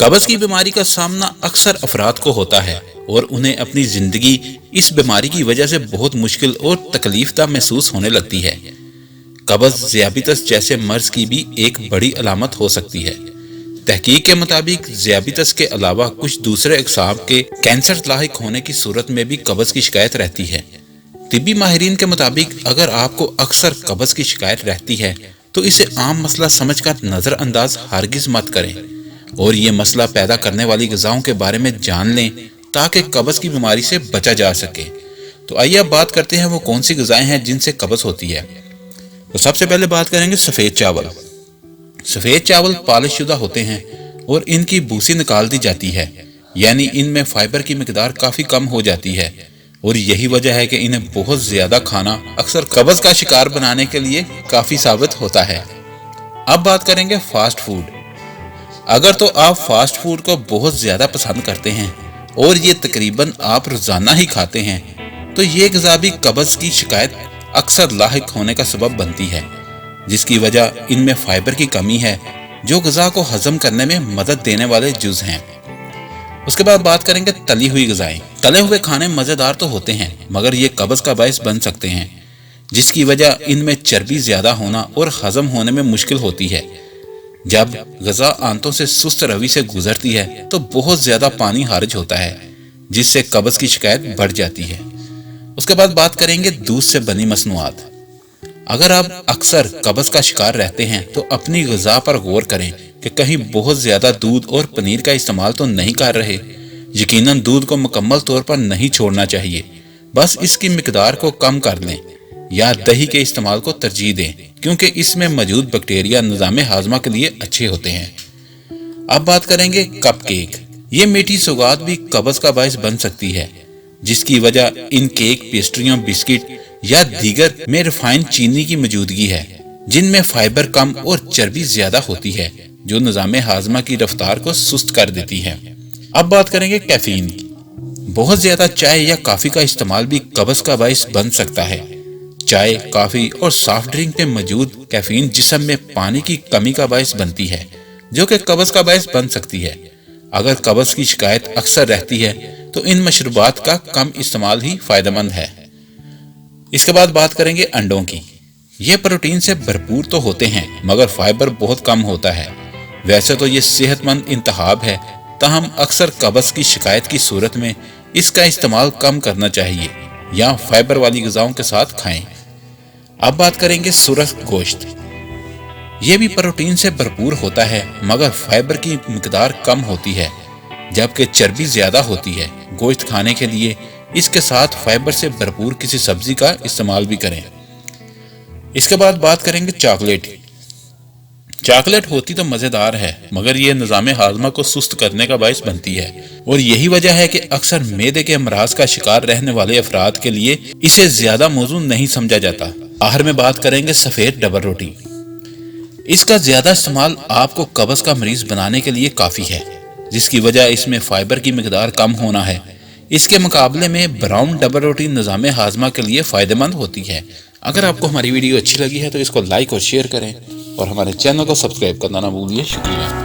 कब्ज की बीमारी का सामना अक्सर अफराद को होता है और उन्हें अपनी जिंदगी इस बीमारी की वजह से बहुत मुश्किल और तकलीफदा महसूस होने लगती है। कब्ज ज़ियाबितस जैसे मर्ज की भी एक बड़ी अलामत हो सकती है। तहकीक के मुताबिक ज़ियाबितस के अलावा कुछ दूसरे अक़साम के कैंसर लाहिक होने की सूरत में भी कब्ज की शिकायत रहती है। तिब्बी माहिरीन के मुताबिक अगर आपको अक्सर कब्ज की शिकायत रहती है तो इसे आम मसला समझकर नज़रअंदाज हरगिज़ मत करें और ये मसला पैदा करने वाली ग़िज़ाओं के बारे में जान लें ताकि कब्ज की बीमारी से बचा जा सके। तो आइए अब बात करते हैं वो कौन सी ग़िज़ाएं हैं जिनसे कब्ज होती है। तो सबसे पहले बात करेंगे सफ़ेद चावल। सफ़ेद चावल पॉलिश शुदा होते हैं और इनकी भूसी निकाल दी जाती है, यानी इनमें फाइबर की मिकदार काफ़ी कम हो जाती है और यही वजह है कि इन्हें बहुत ज़्यादा खाना अक्सर कब्ज का शिकार बनाने के लिए काफ़ी साबित होता है। अब बात करेंगे फास्ट फूड। अगर तो आप फास्ट फूड को बहुत ज़्यादा पसंद करते हैं और ये तकरीबन आप रोज़ाना ही खाते हैं तो ये ग़िज़ा भी कब्ज की शिकायत अक्सर लाहिक होने का सबब बनती है, जिसकी वजह इनमें फाइबर की कमी है जो ग़िज़ा को हज़म करने में मदद देने वाले जुज़ हैं। उसके बाद बात करेंगे तली हुई ग़िज़ाएं। तले हुए खाने मज़ेदार तो होते हैं मगर ये कब्ज का बायस बन सकते हैं, जिसकी वजह इनमें चर्बी ज़्यादा होना और हज़म होने में मुश्किल होती है। जब ग़िज़ा आंतों से सुस्त रवि से गुजरती है तो बहुत ज़्यादा पानी खारिज होता है, जिससे कब्ज की शिकायत बढ़ जाती है। उसके बाद बात करेंगे दूध से बनी मसनूआत। अगर आप अक्सर कब्ज का शिकार रहते हैं तो अपनी ग़िज़ा पर गौर करें कि कहीं बहुत ज़्यादा दूध और पनीर का इस्तेमाल तो नहीं कर रहे। यकीनन दूध को मुकम्मल तौर पर नहीं छोड़ना चाहिए, बस इसकी मिकदार को कम कर लें या दही के इस्तेमाल को तरजीह दें क्योंकि इसमें मौजूद बैक्टीरिया निज़ामे हाज़मा के लिए अच्छे होते हैं। अब बात करेंगे कप केक। ये मीठी सौगात भी कब्ज का बायस बन सकती है, जिसकी वजह इन केक, पेस्ट्रियों, बिस्किट या दीगर में रिफाइंड चीनी की मौजूदगी है, जिनमें फाइबर कम और चर्बी ज्यादा होती है जो निज़ामे हाज़मा की रफ्तार को सुस्त कर देती है। अब बात करेंगे कैफीन की। बहुत ज्यादा चाय या कॉफी का इस्तेमाल भी कब्ज का बायस बन सकता है। चाय, कॉफी और सॉफ्ट ड्रिंक में मौजूद कैफीन जिस्म में पानी की कमी का बायस बनती है, जो कि कब्ज का बायस बन सकती है। अगर कब्ज की शिकायत अक्सर रहती है तो इन मशरूबात का कम इस्तेमाल ही फायदेमंद है। इसके बाद बात करेंगे अंडों की। ये प्रोटीन से भरपूर तो होते हैं मगर फाइबर बहुत कम होता है। वैसे तो ये सेहतमंद इंतखाब है, ताहम अक्सर कब्ज की शिकायत की सूरत में इसका इस्तेमाल कम करना चाहिए या फाइबर वाली ग़िज़ाओं के साथ खाएं। अब बात करेंगे सुरख गोश्त। ये भी प्रोटीन से भरपूर होता है मगर फाइबर की मिकदार कम होती है, जबकि चर्बी ज्यादा होती है। गोश्त खाने के लिए इसके साथ फाइबर से भरपूर किसी सब्जी का इस्तेमाल भी करें। इसके बाद बात करेंगे चॉकलेट। चॉकलेट होती तो मजेदार है मगर ये निज़ामे हाज़मा को सुस्त करने का बायस बनती है और यही वजह है कि अक्सर मैदे के अमराज का शिकार रहने वाले अफराद के लिए इसे ज्यादा मौजू नहीं समझा जाता। आखिर में बात करेंगे सफेद डबल रोटी। इसका ज्यादा इस्तेमाल आपको कब्ज का मरीज बनाने के लिए काफी है, जिसकी वजह इसमें फाइबर की मिकदार कम होना है। इसके मुकाबले में ब्राउन डबल रोटी निज़ामे हाज़मा के लिए फायदेमंद होती है। अगर आपको हमारी वीडियो अच्छी लगी है तो इसको लाइक और शेयर करें और हमारे चैनल को सब्सक्राइब करना ना भूलिए। शुक्रिया।